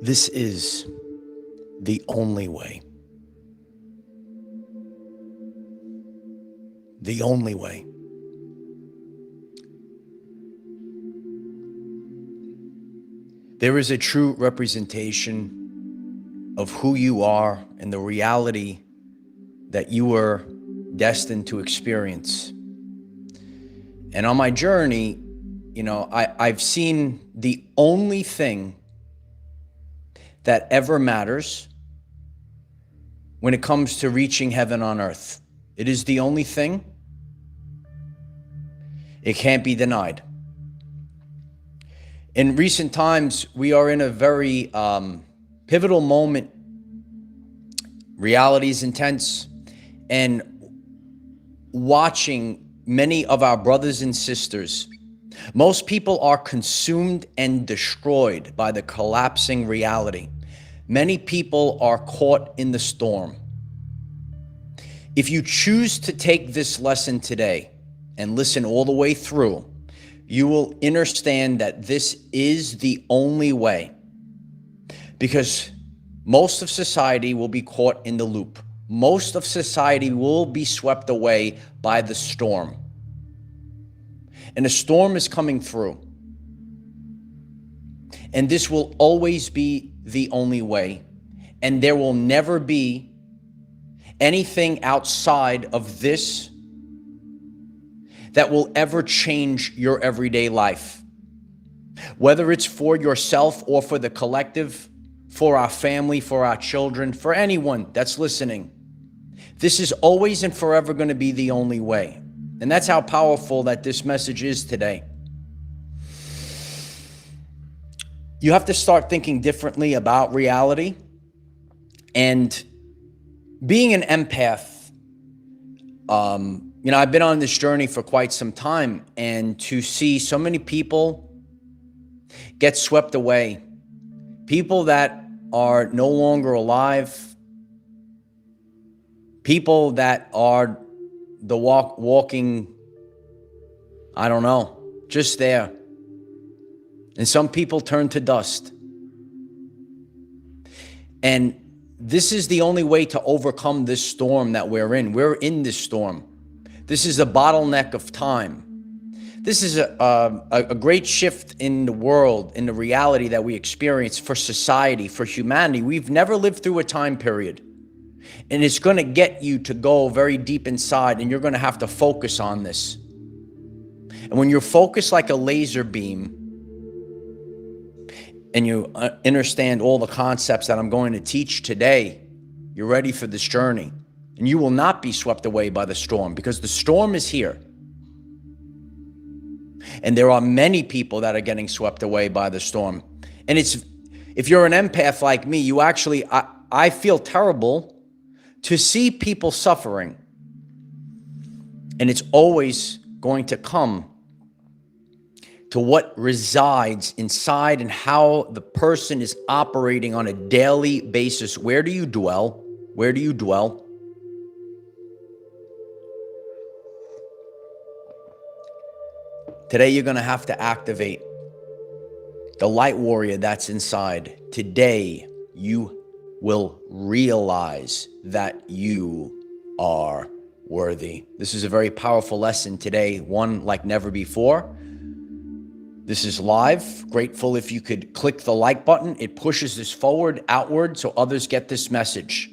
This is the only way. The only way. There is a true representation of who you are and the reality that you were destined to experience. And on my journey, I've seen the only thing that ever matters when it comes to reaching heaven on earth. It is the only thing. It can't be denied. In recent times, we are in a very pivotal moment. Reality is intense, and watching many of our brothers and sisters, most people are consumed and destroyed by the collapsing reality. Many people are caught in the storm. If you choose to take this lesson today and listen all the way through, you will understand that this is the only way, because most of society will be caught in the loop. Most of society will be swept away by the storm. And a storm is coming through. And this will always be the only way. And there will never be anything outside of this that will ever change your everyday life. Whether it's for yourself or for the collective, for our family, for our children, for anyone that's listening. This is always and forever going to be the only way. And that's how powerful that this message is today. You have to start thinking differently about reality. And being an empath, I've been on this journey for quite some time, and to see so many people get swept away, people that are no longer alive, people that are the walking, I don't know, just there. And some people turn to dust. And this is the only way to overcome this storm that we're in. We're in this storm. This is a bottleneck of time. This is a great shift in the world, in the reality that we experience for society, for humanity. We've never lived through a time period. And it's going to get you to go very deep inside, and you're going to have to focus on this. And when you're focused like a laser beam, and you understand all the concepts that I'm going to teach today, you're ready for this journey. And you will not be swept away by the storm, because the storm is here. And there are many people that are getting swept away by the storm. And if you're an empath like me, you actually, I feel terrible to see people suffering. And it's always going to come to what resides inside and how the person is operating on a daily basis. Where do you dwell? Where do you dwell? Today, you're going to have to activate the light warrior that's inside. Today, you will realize that you are worthy. This is a very powerful lesson today, one like never before. This is live. Grateful if you could click the like button. It pushes this forward, outward, so others get this message.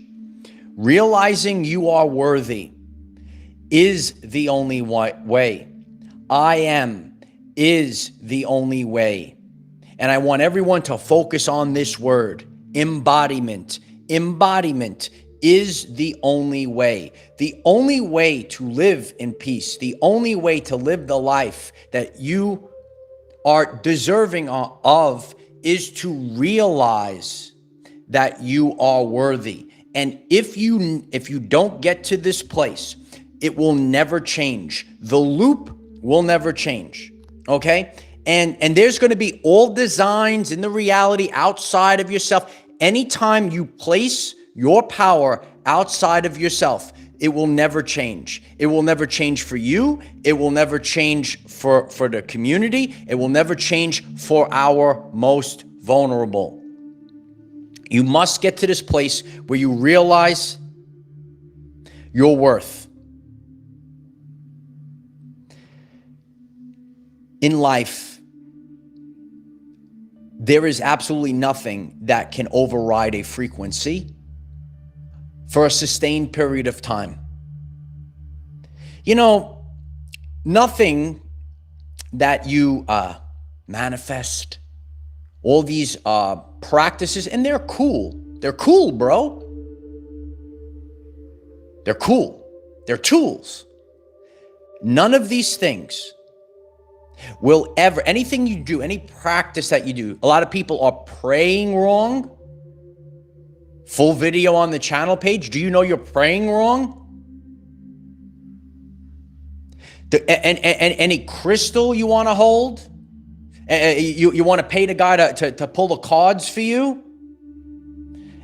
Realizing you are worthy is the only way. I am is the only way. And I want everyone to focus on this word, embodiment. Embodiment is the only way. The only way to live in peace. The only way to live the life that you are deserving of is to realize that you are worthy. And if you don't get to this place, it will never change. The loop will never change. Okay? And there's going to be all designs in the reality outside of yourself. Anytime you place your power outside of yourself, it will never change. It will never change for you. It will never change for the community. It will never change for our most vulnerable. You must get to this place where you realize your worth. In life, there is absolutely nothing that can override a frequency for a sustained period of time. You know, nothing that you manifest, all these practices, and they're cool. They're cool, bro. They're cool. They're tools. None of these things will ever, anything you do, any practice that you do, a lot of people are praying wrong. Full video on the channel page. Do you know you're praying wrong? And any crystal you want to hold, you want to pay the guy to pull the cards for you.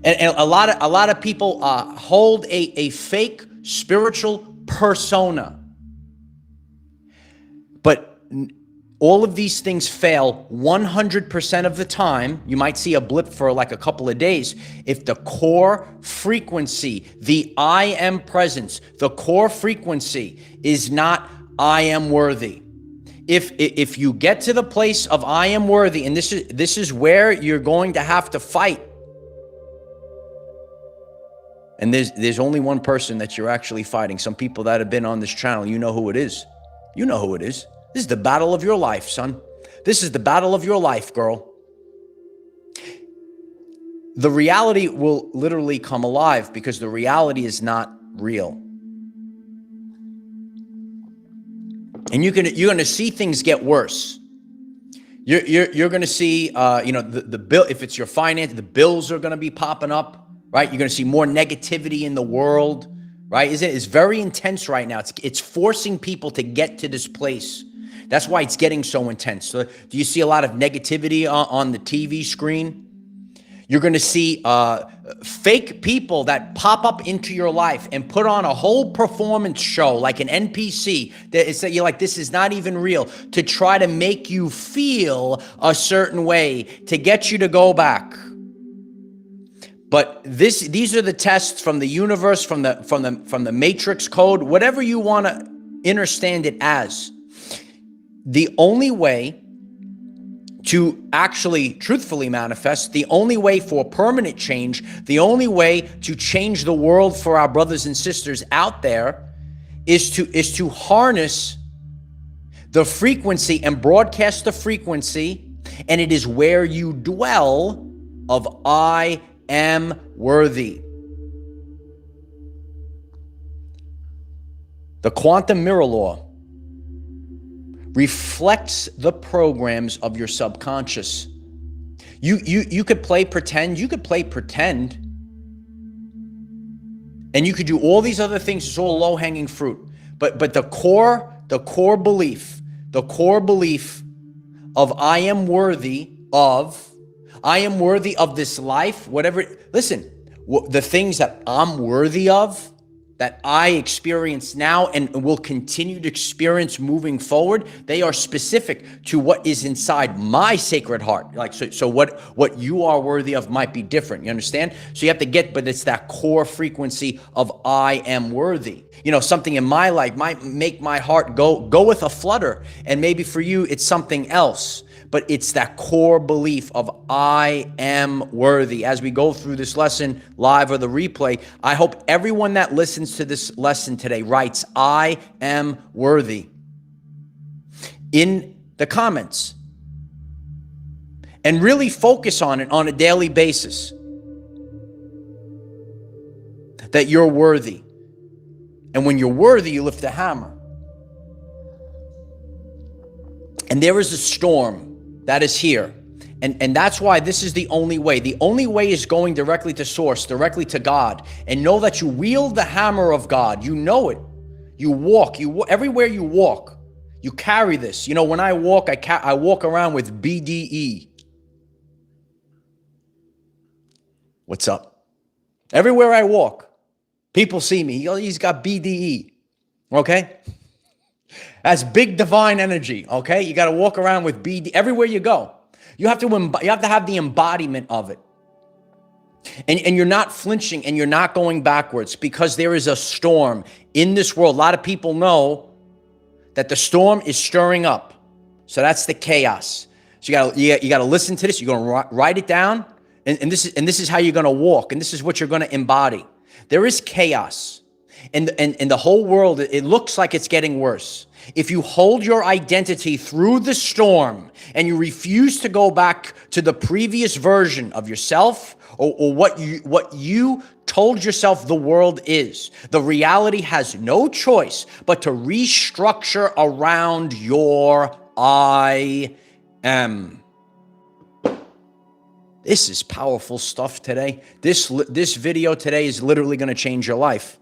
And a lot of people hold a fake spiritual persona. But all of these things fail 100% of the time. You might see a blip for like a couple of days. If the core frequency, the I am presence, the core frequency is not I am worthy. If you get to the place of I am worthy, and this is where you're going to have to fight. And there's only one person that you're actually fighting. Some people that have been on this channel, you know who it is. You know who it is. This is the battle of your life, son. This is the battle of your life, girl. The reality will literally come alive because the reality is not real. And you're gonna see things get worse. You're gonna see the bill, if it's your finance, the bills are gonna be popping up, right? You're gonna see more negativity in the world, right? It's very intense right now. It's forcing people to get to this place. That's why it's getting so intense. So do you see a lot of negativity on the TV screen? You're going to see fake people that pop up into your life and put on a whole performance show like an NPC that you're like, this is not even real, to try to make you feel a certain way, to get you to go back. But these are the tests from the universe, from the matrix code, whatever you want to understand it as. The only way to actually truthfully manifest, the only way for permanent change, the only way to change the world for our brothers and sisters out there is to harness the frequency and broadcast the frequency, and it is where you dwell of I am worthy. The quantum mirror law reflects the programs of your subconscious. You could play pretend, and you could do all these other things. It's all low-hanging fruit. But the core belief of I am worthy of this life, whatever. Listen, the things that I'm worthy of, that I experience now and will continue to experience moving forward, they are specific to what is inside my sacred heart. Like, so what you are worthy of might be different. You understand? So you have to get, but it's that core frequency of I am worthy. You know, something in my life might make my heart go with a flutter. And maybe for you, it's something else. But it's that core belief of I am worthy. As we go through this lesson live or the replay, I hope everyone that listens to this lesson today writes I am worthy in the comments and really focus on it on a daily basis, that you're worthy. And when you're worthy, you lift the hammer. And there is a storm that is here. And that's why this is the only way. The only way is going directly to source, directly to God. And know that you wield the hammer of God. You know it. You walk. Everywhere you walk, you carry this. You know, when I walk, I walk around with BDE. What's up? Everywhere I walk, people see me. He's got BDE. Okay? That's big divine energy, okay? You got to walk around with BD everywhere you go. You have to have the embodiment of it. And you're not flinching and you're not going backwards because there is a storm in this world. A lot of people know that the storm is stirring up. So that's the chaos. So you got to listen to this. You're going to write it down, and this is how you're going to walk, and this is what you're going to embody. There is chaos, and the whole world, it looks like it's getting worse. If you hold your identity through the storm and you refuse to go back to the previous version of yourself or what you told yourself the world is, the reality has no choice but to restructure around your I am. This is powerful stuff today. This video today is literally going to change your life.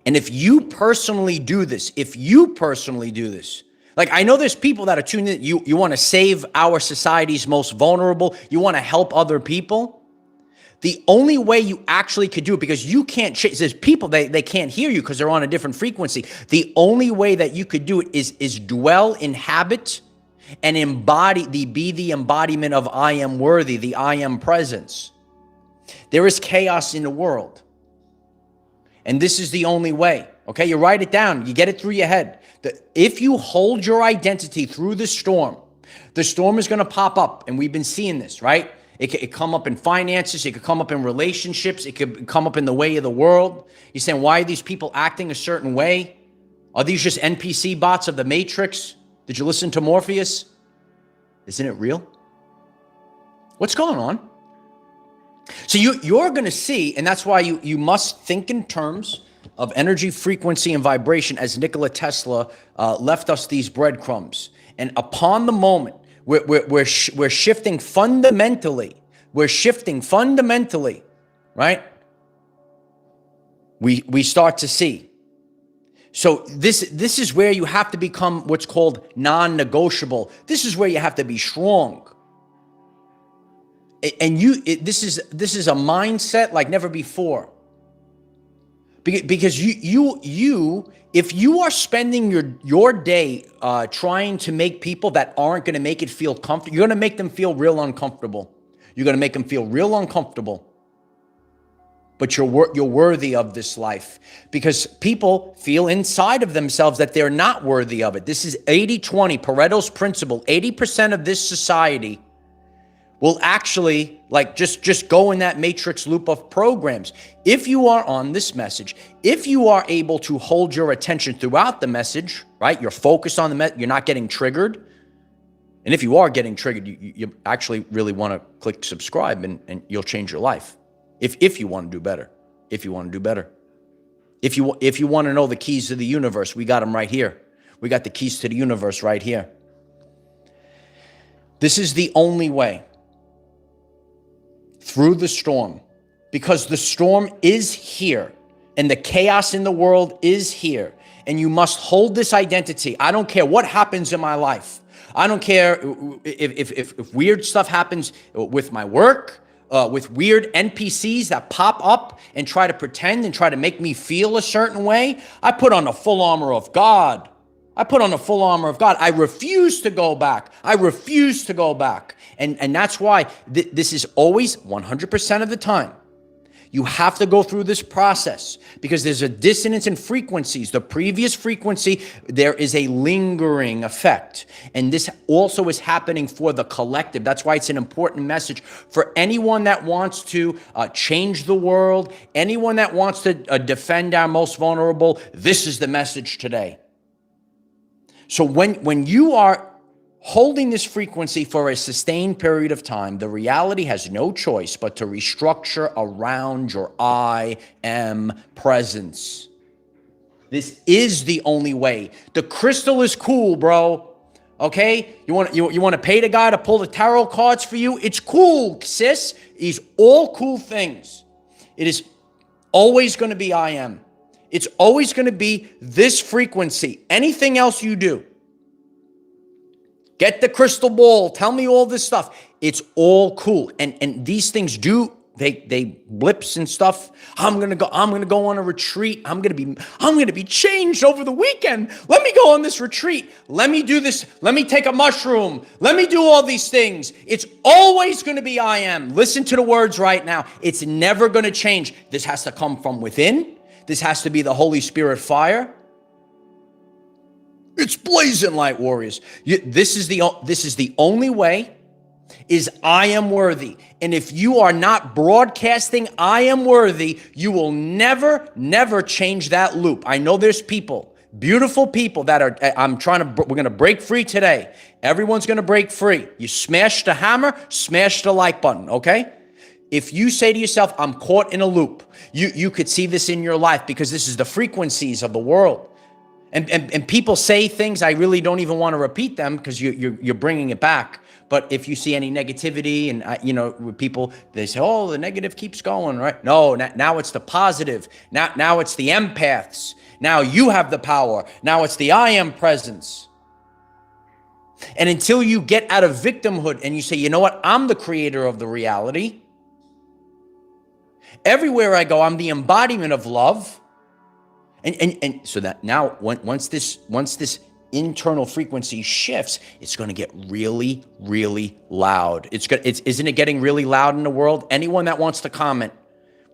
And if you personally do this, like I know there's people that are tuned in, you want to save our society's most vulnerable, you want to help other people. The only way you actually could do it, because you can't change, there's people, they can't hear you because they're on a different frequency. The only way that you could do it is dwell, inhabit, and be the embodiment of I am worthy, the I am presence. There is chaos in the world. And this is the only way, okay? You write it down. You get it through your head. If you hold your identity through the storm is going to pop up. And we've been seeing this, right? It could come up in finances. It could come up in relationships. It could come up in the way of the world. You're saying, why are these people acting a certain way? Are these just NPC bots of the Matrix? Did you listen to Morpheus? Isn't it real? What's going on? So you're going to see, and that's why you must think in terms of energy, frequency, and vibration, as Nikola Tesla left us these breadcrumbs. And upon the moment, we're shifting fundamentally. We're shifting fundamentally, right? We start to see. So this is where you have to become what's called non-negotiable. This is where you have to be strong. And this is a mindset like never before. Because if you are spending your day trying to make people that aren't going to make it feel comfortable, you're going to make them feel real uncomfortable. You're going to make them feel real uncomfortable. But you're worthy of this life, because people feel inside of themselves that they're not worthy of it. This is 80-20, Pareto's principle. 80% of this society will actually just go in that matrix loop of programs. If you are on this message, if you are able to hold your attention throughout the message, right? You're focused on the message, you're not getting triggered. And if you are getting triggered, you actually really want to click subscribe and you'll change your life. If you want to do better, if you want to know the keys to the universe, we got them right here. We got the keys to the universe right here. This is the only way through the storm, because the storm is here and the chaos in the world is here, and you must hold this identity. I don't care what happens in my life. I don't care if weird stuff happens with my work, with weird NPCs that pop up and try to pretend and try to make me feel a certain way. I put on the full armor of God. I refuse to go back. And that's why this is always 100% of the time. You have to go through this process because there's a dissonance in frequencies. The previous frequency, there is a lingering effect. And this also is happening for the collective. That's why it's an important message for anyone that wants to change the world, anyone that wants to defend our most vulnerable. This is the message today. So when you are holding this frequency for a sustained period of time, the reality has no choice but to restructure around your I am presence. This is the only way. The crystal is cool, bro. Okay? You want to pay the guy to pull the tarot cards for you? It's cool, sis. These all cool things. It is always going to be I am. It's always going to be this frequency. Anything else you do, get the crystal ball, tell me all this stuff, it's all cool. And these things do they blips and stuff. I'm gonna go on a retreat. I'm gonna be changed over the weekend. Let me go on this retreat. Let me do this. Let me take a mushroom. Let me do all these things. It's always gonna be I am. Listen to the words right now. It's never gonna change. This has to come from within. This has to be the Holy Spirit fire. It's blazing light warriors. This is the only way. Is I am worthy. And if you are not broadcasting I am worthy, you will never change that loop. I know there's people, beautiful people that are, we're going to break free today. Everyone's going to break free. You smash the hammer, smash the like button, okay? If you say to yourself, I'm caught in a loop, you could see this in your life because this is the frequencies of the world. And people say things, I really don't even want to repeat them because you're bringing it back. But if you see any negativity and, people, they say, oh, the negative keeps going, right? No, now it's the positive. Now it's the empaths. Now you have the power. Now it's the I am presence. And until you get out of victimhood and you say, you know what? I'm the creator of the reality. Everywhere I go, I'm the embodiment of love. And so that now once this internal frequency shifts, it's going to get really, really loud. Isn't it getting really loud in the world? Anyone that wants to comment,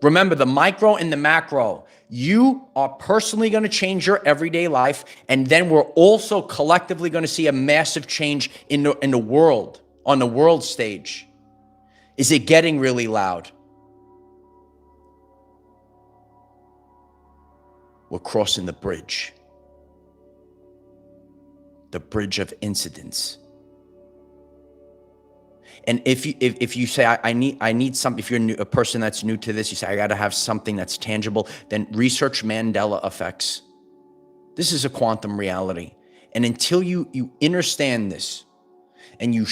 remember the micro and the macro. You are personally going to change your everyday life, and then we're also collectively going to see a massive change in the world, on the world stage. Is it getting really loud? We're crossing the bridge of incidents. And if you say, I need something, if you're a person that's new to this, you say, I got to have something that's tangible, then research Mandela effects. This is a quantum reality. And until you understand this and you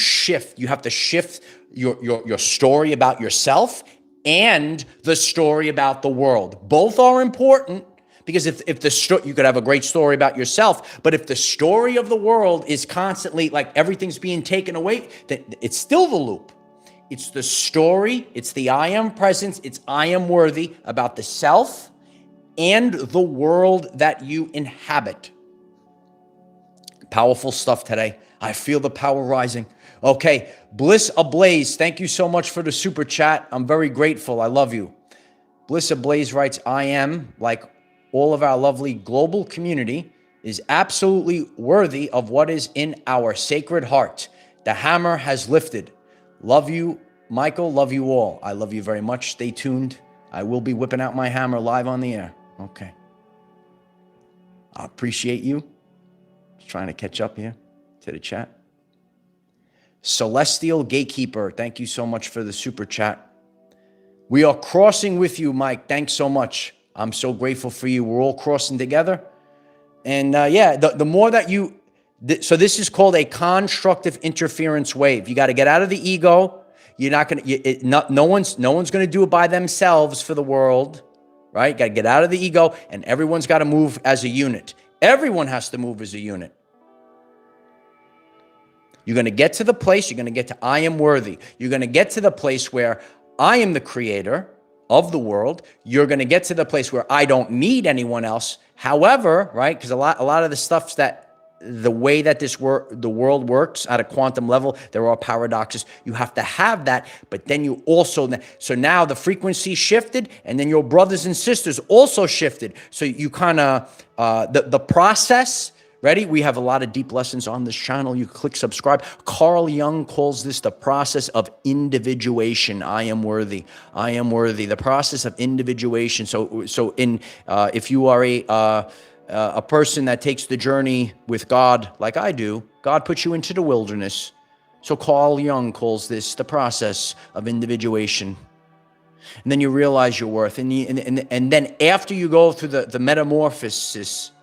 have to shift your story about yourself and the story about the world. Both are important. Because if you could have a great story about yourself, but if the story of the world is constantly like everything's being taken away, then it's still the loop. It's the story, it's the I am presence, it's I am worthy about the self and the world that you inhabit. Powerful stuff today. I feel the power rising. Okay, Bliss Ablaze, thank you so much for the super chat. I'm very grateful. I love you. Bliss Ablaze writes, I am like all of our lovely global community is absolutely worthy of what is in our sacred heart. The hammer has lifted. Love you, Michael. Love you all. I love you very much. Stay tuned. I will be whipping out my hammer live on the air. Okay. I appreciate you. Just trying to catch up here to the chat. Celestial Gatekeeper, thank you so much for the super chat. We are crossing with you, Mike. Thanks so much. I'm so grateful for you. We're all crossing together. And the more that so this is called a constructive interference wave. You got to get out of the ego. You're not going to, no one's going to do it by themselves for the world, right? Got to get out of the ego, and everyone's got to move as a unit. Everyone has to move as a unit. You're going to get to the place, you're going to get to I am worthy. You're going to get to the place where I am the creator of the world. You're going to get to the place where I don't need anyone else. However, right, because a lot of the stuff's that the way that the world works at a quantum level, there are paradoxes. You have to have that, but then you also, so now the frequency shifted, and then your brothers and sisters also shifted. So you kind of, the process. Ready? We have a lot of deep lessons on this channel. You click subscribe. Carl Jung calls this the process of individuation. I am worthy. I am worthy. The process of individuation. So if you are a person that takes the journey with God, like I do, God puts you into the wilderness. So Carl Jung calls this the process of individuation. And then you realize your worth. And then after you go through the metamorphosis,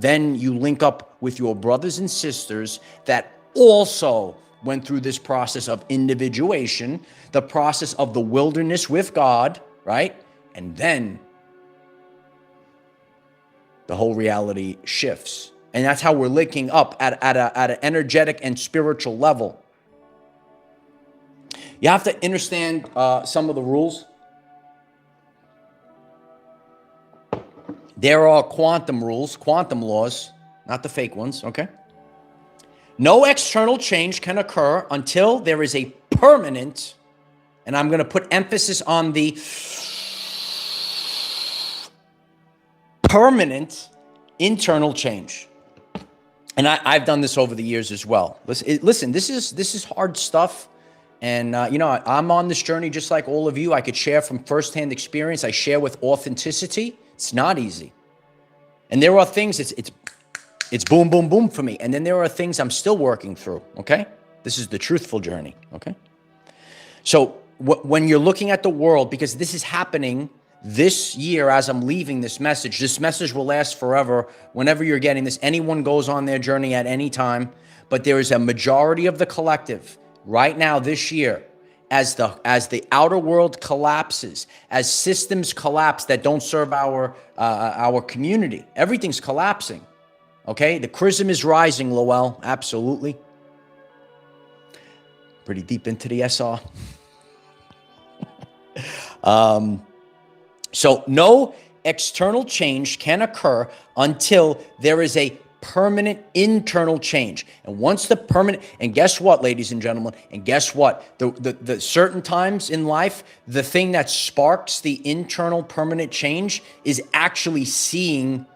then you link up with your brothers and sisters that also went through this process of individuation, the process of the wilderness with God, right? And then the whole reality shifts. And that's how we're linking up at an energetic and spiritual level. You have to understand some of the rules. There are quantum rules, quantum laws, not the fake ones, okay? No external change can occur until there is a permanent, and I'm going to put emphasis on the permanent internal change. And I've done this over the years as well. Listen, this is hard stuff. And, I'm on this journey just like all of you. I could share from firsthand experience. I share with authenticity. It's not easy. And there are things, it's boom, boom, boom for me. And then there are things I'm still working through, okay? This is the truthful journey, okay? So when you're looking at the world, because this is happening this year as I'm leaving this message will last forever. Whenever you're getting this, anyone goes on their journey at any time, but there is a majority of the collective right now this year, as the outer world collapses, as systems collapse that don't serve our community, everything's collapsing. Okay, the chrism is rising, Lowell, absolutely. Pretty deep into the SR. So no external change can occur until there is a permanent internal change. And once the permanent, and guess what, ladies and gentlemen, and guess what, the certain times in life, the thing that sparks the internal permanent change is actually seeing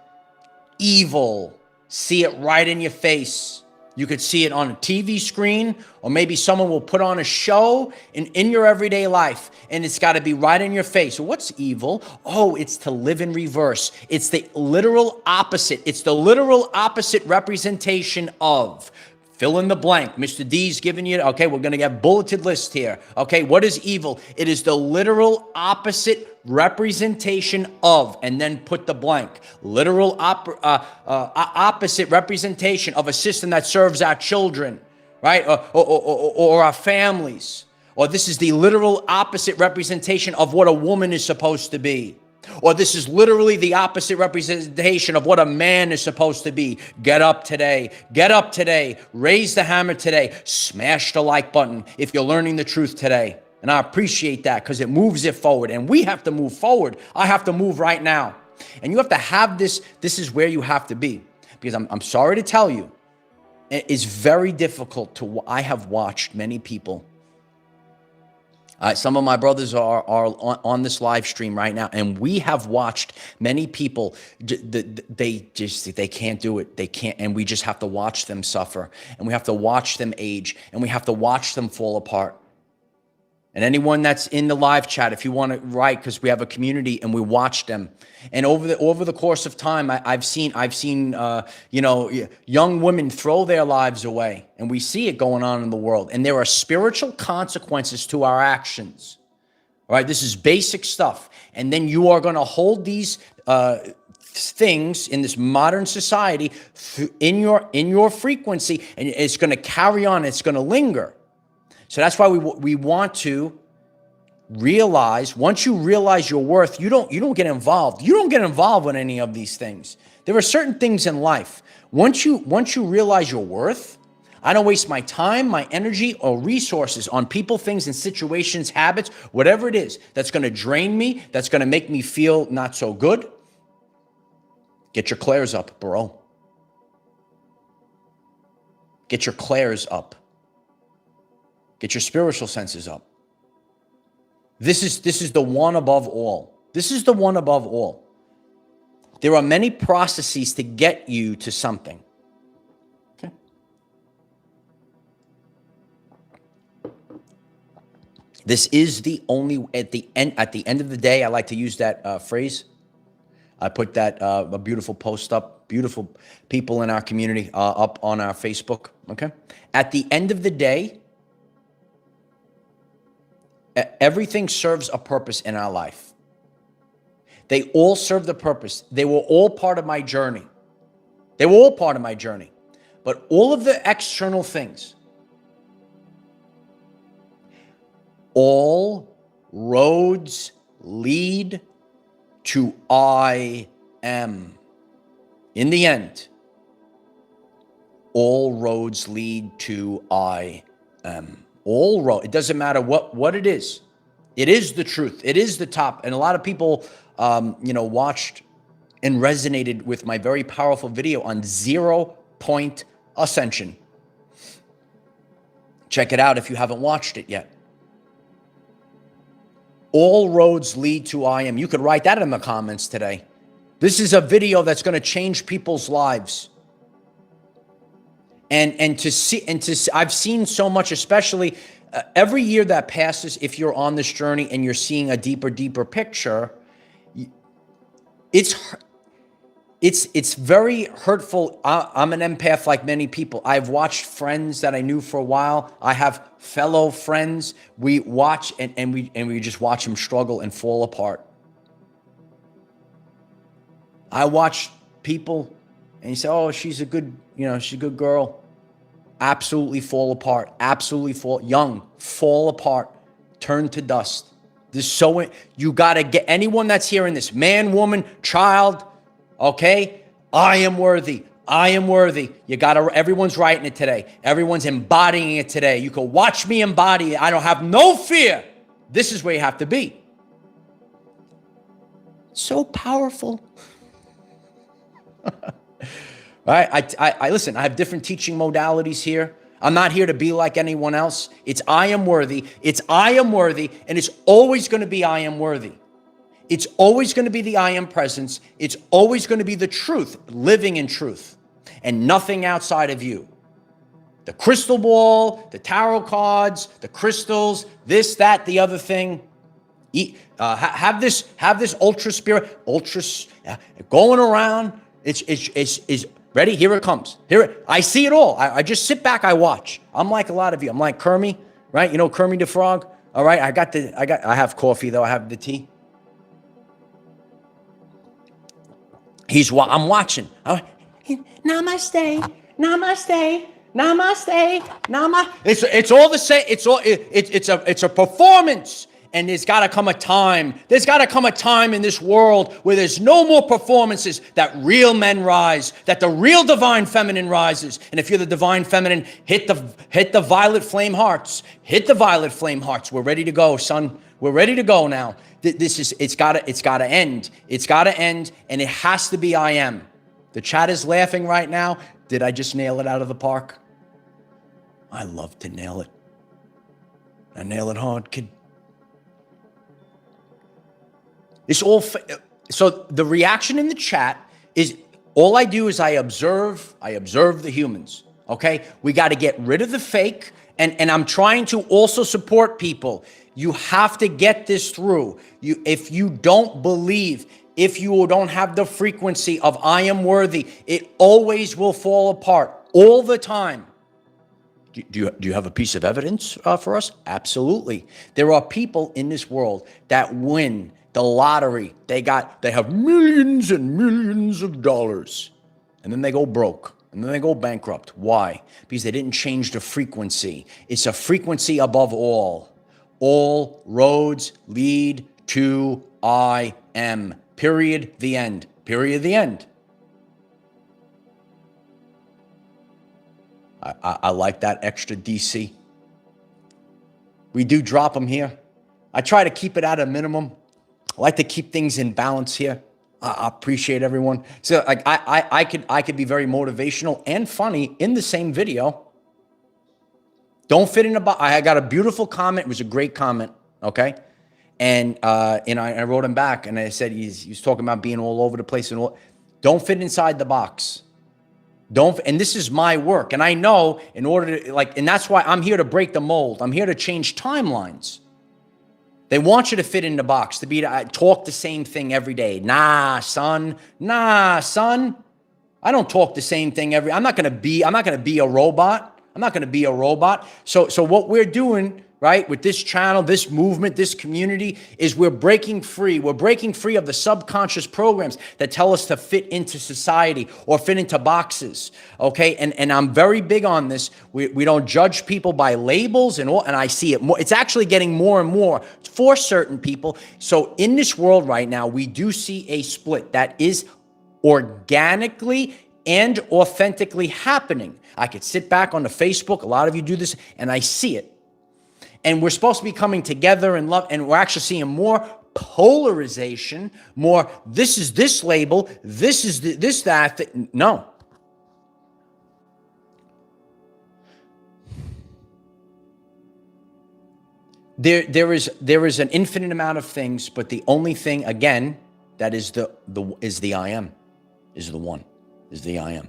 evil. See it right in your face. You could see it on a TV screen, or maybe someone will put on a show in your everyday life, and it's got to be right in your face. So what's evil? Oh, it's to live in reverse. It's the literal opposite. It's the literal opposite representation of fill in the blank. Mr. D's giving you, okay, we're going to get bulleted list here. Okay, what is evil? It is the literal opposite representation of, and then put the blank. Literal opposite representation of a system that serves our children, right? Or our families. Or this is the literal opposite representation of what a woman is supposed to be. Or this is literally the opposite representation of what a man is supposed to be. Get up today. Get up today. Raise the hammer today. Smash the like button if you're learning the truth today. And I appreciate that because it moves it forward. And we have to move forward. I have to move right now. And you have to have this. This is where you have to be. Because I'm sorry to tell you, it is very difficult to, I have watched many people. Some of my brothers are on this live stream right now, and we have watched many people, they can't do it. They can't, and we just have to watch them suffer, and we have to watch them age, and we have to watch them fall apart. And anyone that's in the live chat, if you want to write, because we have a community and we watch them. And over the course of time, I've seen young women throw their lives away, and we see it going on in the world. And there are spiritual consequences to our actions. All right, this is basic stuff. And then you are going to hold these things in this modern society in your frequency, and it's going to carry on. It's going to linger. So that's why we want to realize, once you realize your worth, you don't get involved. You don't get involved with any of these things. There are certain things in life. Once you realize your worth, I don't waste my time, my energy, or resources on people, things, and situations, habits, whatever it is that's going to drain me, that's going to make me feel not so good. Get your clairs up, bro. Get your clairs up. Get your spiritual senses up. This is the one above all. This is the one above all. There are many processes to get you to something. Okay. This is the only, at the end of the day, I like to use that phrase. I put that a beautiful post up, beautiful people in our community up on our Facebook. Okay. At the end of the day, everything serves a purpose in our life. They all serve the purpose. They were all part of my journey. They were all part of my journey. But all of the external things, all roads lead to I am. In the end, all roads lead to I am. All road. It doesn't matter what it is. It is the truth. It is the top. And a lot of people, watched and resonated with my very powerful video on 0-point ascension. Check it out if you haven't watched it yet. All roads lead to I am. You could write that in the comments today. This is a video that's going to change people's lives. And to see, I've seen so much, especially every year that passes, if you're on this journey and you're seeing a deeper picture, it's very hurtful. I'm an empath like many people. I've watched friends that I knew for a while. I have fellow friends. We watch and we just watch them struggle and fall apart. I watch people and you say, oh, she's a good girl. Absolutely fall apart. Absolutely fall apart. Turn to dust. You got to get anyone that's hearing this, man, woman, child, okay? I am worthy. I am worthy. Everyone's writing it today. Everyone's embodying it today. You can watch me embody it. I don't have no fear. This is where you have to be. So powerful. All right, I listen, I have different teaching modalities here. I'm not here to be like anyone else. It's I am worthy. It's I am worthy, and it's always going to be I am worthy. It's always going to be the I am presence. It's always going to be the truth, living in truth, and nothing outside of you. The crystal ball, the tarot cards, the crystals, this, that, the other thing. Have this ultra spirit, going around. It's ready. Here it comes. I see it all. I just sit back. I watch. I'm like a lot of you. I'm like Kermie, right? You know Kermie the Frog. All right. I have coffee though. I have the tea. I'm watching. Namaste. Namaste. Namaste. Namaste. It's all the same. It's a performance. And there's got to come a time. There's got to come a time in this world where there's no more performances, that real men rise, that the real divine feminine rises. And if you're the divine feminine, hit the violet flame hearts. Hit the violet flame hearts. We're ready to go, son. We're ready to go now. It's got to end. It's got to end, and it has to be I am. The chat is laughing right now. Did I just nail it out of the park? I love to nail it. I nail it hard, kid. It's all so the reaction in the chat is all I do is I observe the humans. Okay, we got to get rid of the fake, and I'm trying to also support people. You have to get this through. If you don't believe, if you don't have the frequency of I am worthy, it always will fall apart all the time. Do you have a piece of evidence for us? Absolutely. There are people in this world that win the lottery. They have millions and millions of dollars, and then they go broke, and then they go bankrupt. Why? Because they didn't change the frequency. It's a frequency above all. All roads lead to I am. Period. The end. Period. The end. I like that extra DC. We do drop them here. I try to keep it at a minimum. I like to keep things in balance here. I appreciate everyone. So like I could be very motivational and funny in the same video. Don't fit in a box. I got a beautiful comment. It was a great comment. Okay. And I wrote him back and I said, he's talking about being all over the place and all. Don't fit inside the box. And this is my work. And I know in order to and that's why I'm here to break the mold. I'm here to change timelines. They want you to fit in the box, to talk the same thing every day. Nah, son. I don't talk the same thing I'm not going to be a robot. I'm not going to be a robot. So what we're doing, right, with this channel, this movement, this community, is we're breaking free. We're breaking free of the subconscious programs that tell us to fit into society or fit into boxes, okay? And I'm very big on this. We don't judge people by labels and I see it more. It's actually getting more and more for certain people. So in this world right now, we do see a split that is organically and authentically happening. I could sit back on the Facebook, a lot of you do this, and I see it. And we're supposed to be coming together and love, and we're actually seeing more polarization, more this is this label, this is this, that. No. There is an infinite amount of things, but the only thing, again, that is the I am, is the one, is the I am.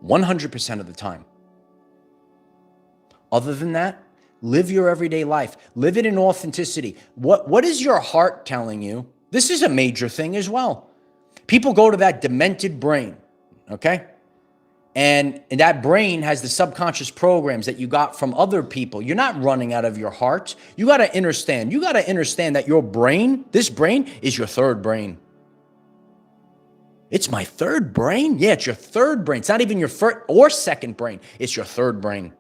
100% of the time. Other than that, live your everyday life. Live it in authenticity. What is your heart telling you? This is a major thing as well. People go to that demented brain, okay? And that brain has the subconscious programs that you got from other people. You're not running out of your heart. You got to understand. You got to understand that your brain, this brain, is your third brain. It's my third brain? Yeah, it's your third brain. It's not even your first or second brain. It's your third brain.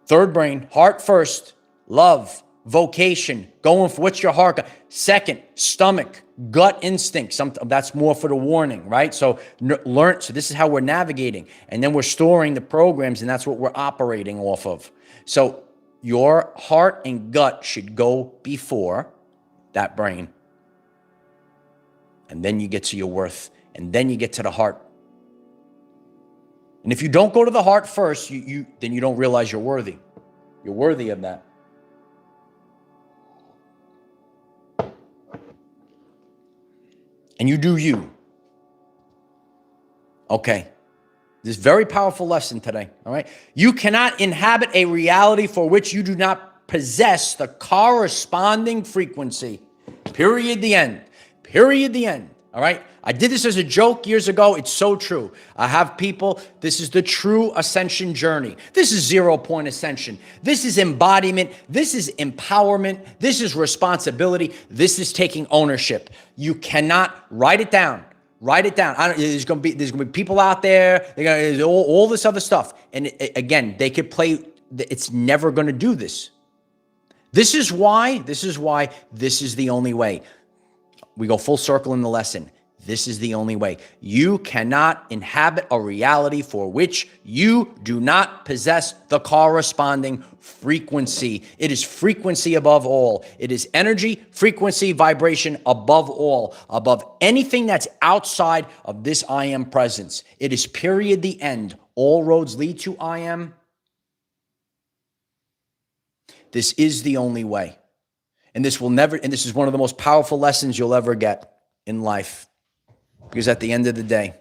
Third brain, heart first, love, vocation, going for what's your heart. Second, stomach, gut instinct. That's more for the warning, right? So so this is how we're navigating. And then we're storing the programs, and that's what we're operating off of. So your heart and gut should go before that brain. And then you get to your worth, and then you get to the heart. And if you don't go to the heart first, then you don't realize you're worthy. You're worthy of that. And you do you. Okay. This very powerful lesson today, all right? You cannot inhabit a reality for which you do not possess the corresponding frequency. Period, the end. Period, the end. All right? I did this as a joke years ago. It's so true. I have people, this is the true ascension journey. This is 0 point ascension. This is embodiment. This is empowerment. This is responsibility. This is taking ownership. You cannot write it down. Write it down. There's gonna be people out there. There's all this other stuff. And again, they could play. It's never gonna do this. This is why this is the only way. We go full circle in the lesson. This is the only way. You cannot inhabit a reality for which you do not possess the corresponding frequency. It is frequency above all. It is energy, frequency, vibration above all, above anything that's outside of this I am presence. It is period, the end. All roads lead to I am. This is the only way. And this is one of the most powerful lessons you'll ever get in life. Because at the end of the day,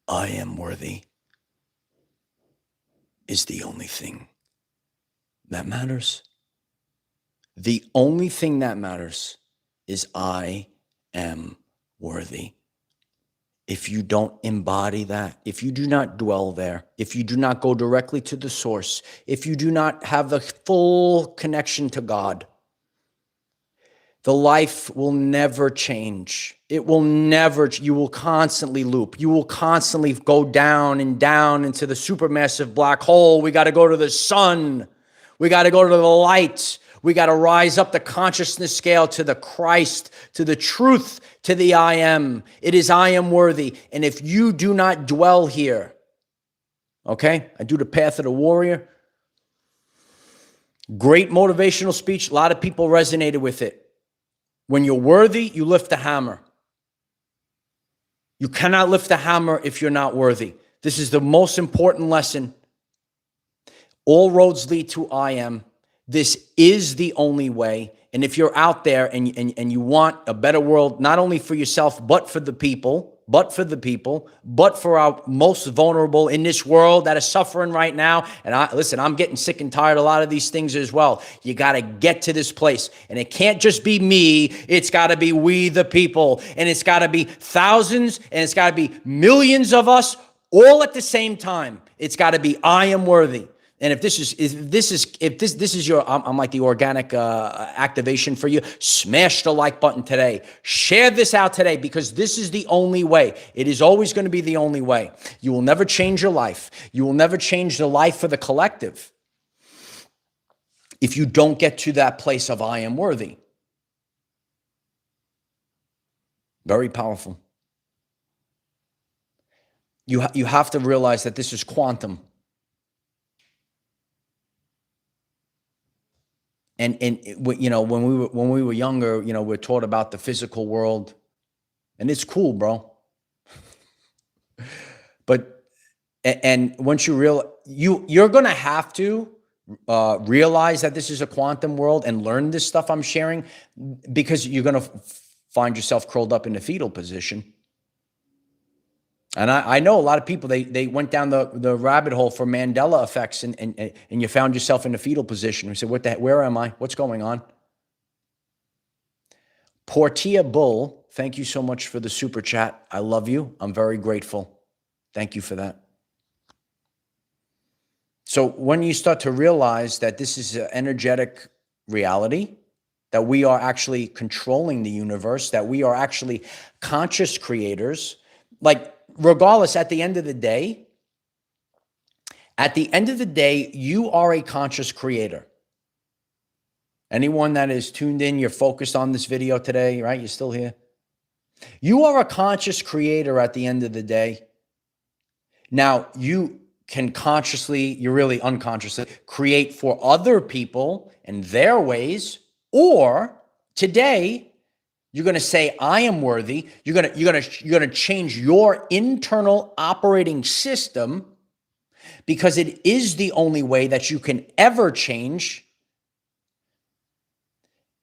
I am worthy is the only thing that matters. The only thing that matters is I am worthy. If you don't embody that, if you do not dwell there, if you do not go directly to the source, if you do not have the full connection to God, the life will never change. It will never, you will constantly loop. You will constantly go down and down into the supermassive black hole. We got to go to the sun. We got to go to the light. We got to rise up the consciousness scale to the Christ, to the truth, to the I am. It is I am worthy. And if you do not dwell here, okay, I do the path of the warrior. Great motivational speech. A lot of people resonated with it. When you're worthy, you lift the hammer. You cannot lift the hammer if you're not worthy. This is the most important lesson. All roads lead to I am. This is the only way. And if you're out there and you want a better world, not only for yourself, but for the people, but for our most vulnerable in this world that is suffering right now. And I'm getting sick and tired of a lot of these things as well. You got to get to this place. And it can't just be me. It's got to be we, the people. And it's got to be thousands and it's got to be millions of us all at the same time. It's got to be I am worthy. And if this is your, I'm like the organic activation for you, smash the like button today. Share this out today because this is the only way. It is always going to be the only way. You will never change your life. You will never change the life for the collective if you don't get to that place of I am worthy. Very powerful. You have to realize that this is quantum. And you know, when we were younger, you know, we're taught about the physical world, and it's cool, bro. But and once you're gonna have to realize that this is a quantum world and learn this stuff I'm sharing, because you're gonna find yourself curled up in a fetal position. And I know a lot of people, they went down the rabbit hole for Mandela effects, and you found yourself in a fetal position. You said, what the heck, where am I? What's going on? Portia Bull, thank you so much for the super chat. I love you. I'm very grateful. Thank you for that. So when you start to realize that this is an energetic reality, that we are actually controlling the universe, that we are actually conscious creators, like, regardless, at the end of the day, you are a conscious creator. Anyone that is tuned in, you're focused on this video today, right? You're still here. You are a conscious creator at the end of the day. Now, you can consciously, you're really unconsciously, create for other people in their ways, or today, you're going to say, I am worthy. You're going to change your internal operating system, because it is the only way that you can ever change.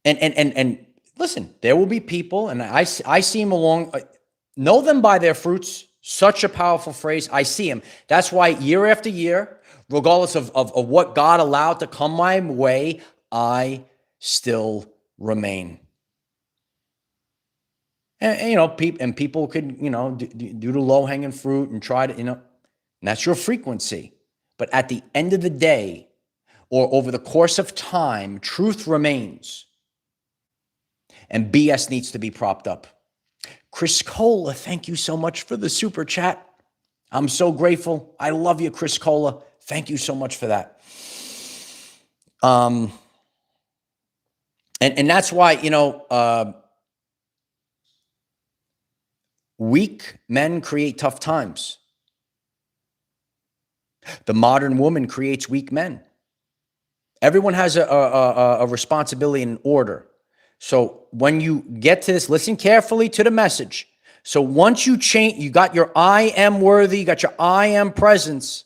And listen, there will be people, and I see them along, know them by their fruits. Such a powerful phrase. I see them. That's why year after year, regardless of what God allowed to come my way, I still remain. And you know, people could, you know, do the low-hanging fruit and try to, you know, and that's your frequency. But at the end of the day, or over the course of time, truth remains. And BS needs to be propped up. Chris Cola, thank you so much for the super chat. I'm so grateful. I love you, Chris Cola. Thank you so much for that. And that's why, you know, weak men create tough times. The modern woman creates weak men. Everyone has a responsibility and order. So when you get to this, listen carefully to the message. So once you change, you got your I am worthy, you got your I am presence,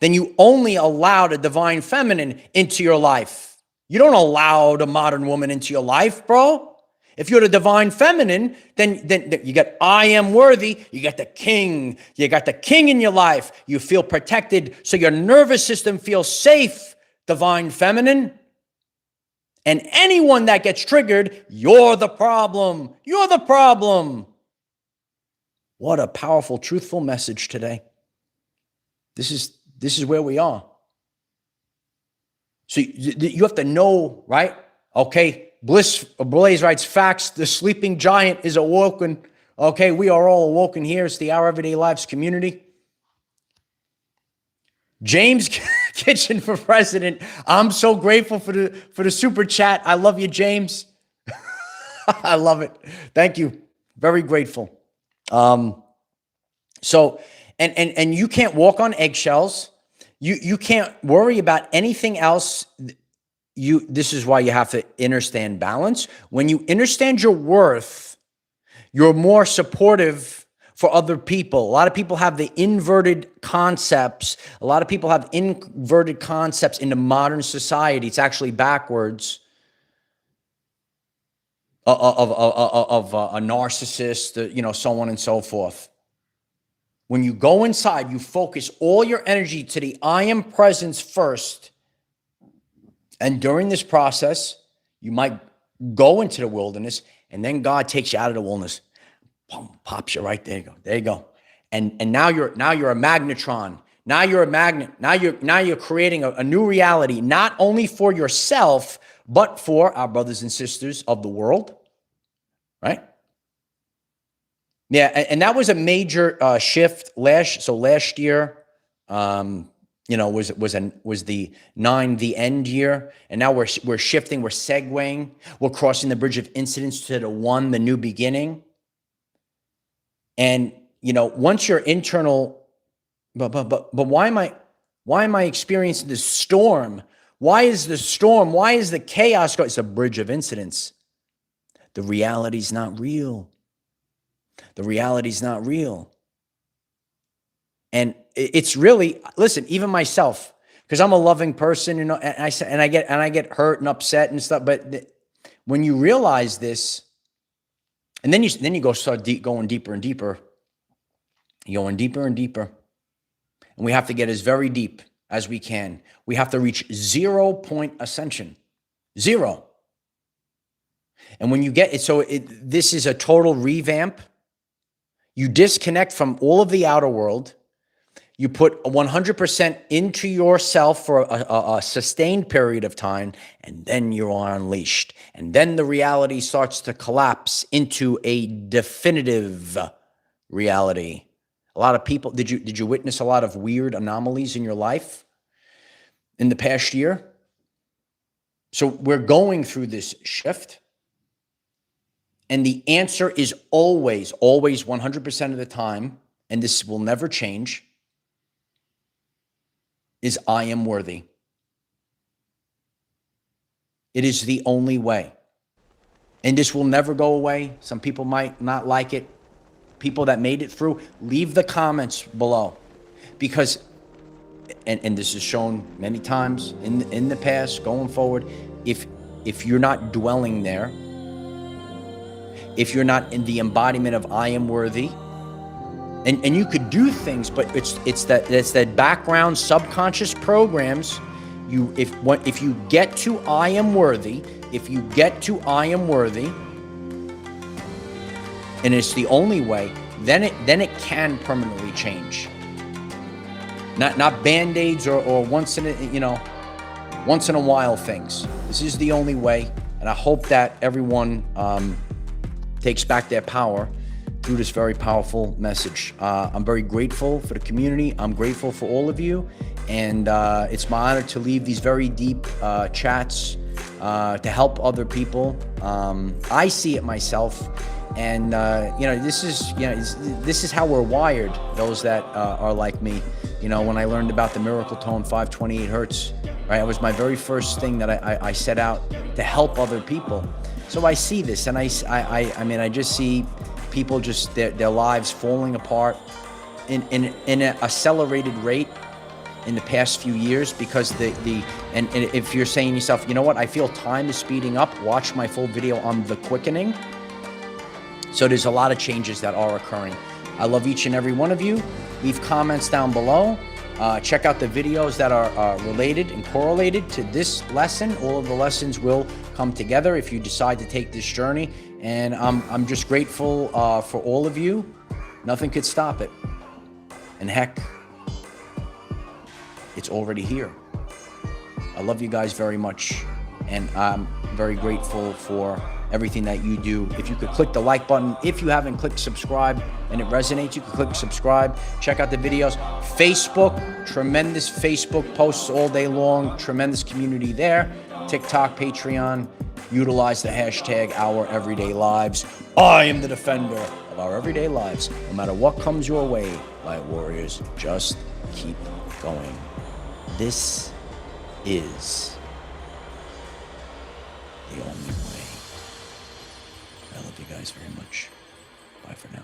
then you only allow the divine feminine into your life. You don't allow the modern woman into your life, bro. If you're the divine feminine, then you got I am worthy, you got the king. You got the king in your life. You feel protected, so your nervous system feels safe, divine feminine. And anyone that gets triggered, you're the problem. You're the problem. What a powerful, truthful message today. This is where we are. So you have to know, right? Okay. Blaze writes, facts, the sleeping giant is awoken. Okay, we are all awoken here. It's the Our Everyday Lives community. James Kitchen for president. I'm so grateful for the super chat. I love you, James. I love it. Thank you. Very grateful. So, and you can't walk on eggshells. You can't worry about anything else. This is why you have to understand balance. When you understand your worth, you're more supportive for other people. A lot of people have the inverted concepts. A lot of people have inverted concepts into modern society. It's actually backwards of a narcissist, you know, so on and so forth. When you go inside, you focus all your energy to the I am presence first. And during this process, you might go into the wilderness, and then God takes you out of the wilderness. Boom, pops you right there. You go. There you go. And now you're a magnetron. Now you're a magnet. Now you're creating a new reality, not only for yourself, but for our brothers and sisters of the world. Right? Yeah, and that was a major shift last year. You know, was the 9 the end year, and now we're shifting, we're segueing, we're crossing the bridge of incidents to the 1, the new beginning. And, once your internal, but why am I experiencing this storm? Why is the storm? Why is the chaos? It's a bridge of incidents. The reality's not real. The reality's not real. And it's really, listen, even myself, because I'm a loving person, and I get hurt and upset and stuff. But when you realize this, and then you going deeper and deeper, going deeper and deeper, and we have to get as very deep as we can. We have to reach 0 point ascension, 0. And when you get it, this is a total revamp. You disconnect from all of the outer world. You put 100% into yourself for a sustained period of time, and then you are unleashed. And then the reality starts to collapse into a definitive reality. A lot of people, did you witness a lot of weird anomalies in your life in the past year? So we're going through this shift. And the answer is always 100% of the time, and this will never change, is I am worthy. It is the only way. And this will never go away. Some people might not like it. People that made it through, leave the comments below. Because, and this is shown many times in the past, going forward, if you're not dwelling there, if you're not in the embodiment of I am worthy, and you could do things, but it's that background subconscious programs. If you get to I am worthy, and it's the only way, then it can permanently change. Not band-aids or once in a while things. This is the only way, and I hope that everyone takes back their power through this very powerful message. I'm very grateful for the community. I'm grateful for all of you. And it's my honor to leave these very deep chats to help other people. I see it myself. And, this is how we're wired, those that are like me. When I learned about the miracle tone 528 hertz, right? It was my very first thing that I set out to help other people. So I see this, and I just see people just their lives falling apart in an accelerated rate in the past few years, because and if you're saying to yourself, you know what, I feel time is speeding up, watch my full video on the quickening. So there's a lot of changes that are occurring. I love each and every one of you. Leave comments down below. Check out the videos that are related and correlated to this lesson. All of the lessons will come together if you decide to take this journey. And I'm just grateful for all of you. Nothing could stop it. And heck, it's already here. I love you guys very much. And I'm very grateful for everything that you do. If you could click the like button, if you haven't clicked subscribe and it resonates, you can click subscribe. Check out the videos. Facebook, tremendous Facebook posts all day long, tremendous community there. TikTok, Patreon, utilize the hashtag OurEverydayLives. I am the defender of our everyday lives. No matter what comes your way, light warriors, just keep going. This is the only way. I love you guys very much. Bye for now.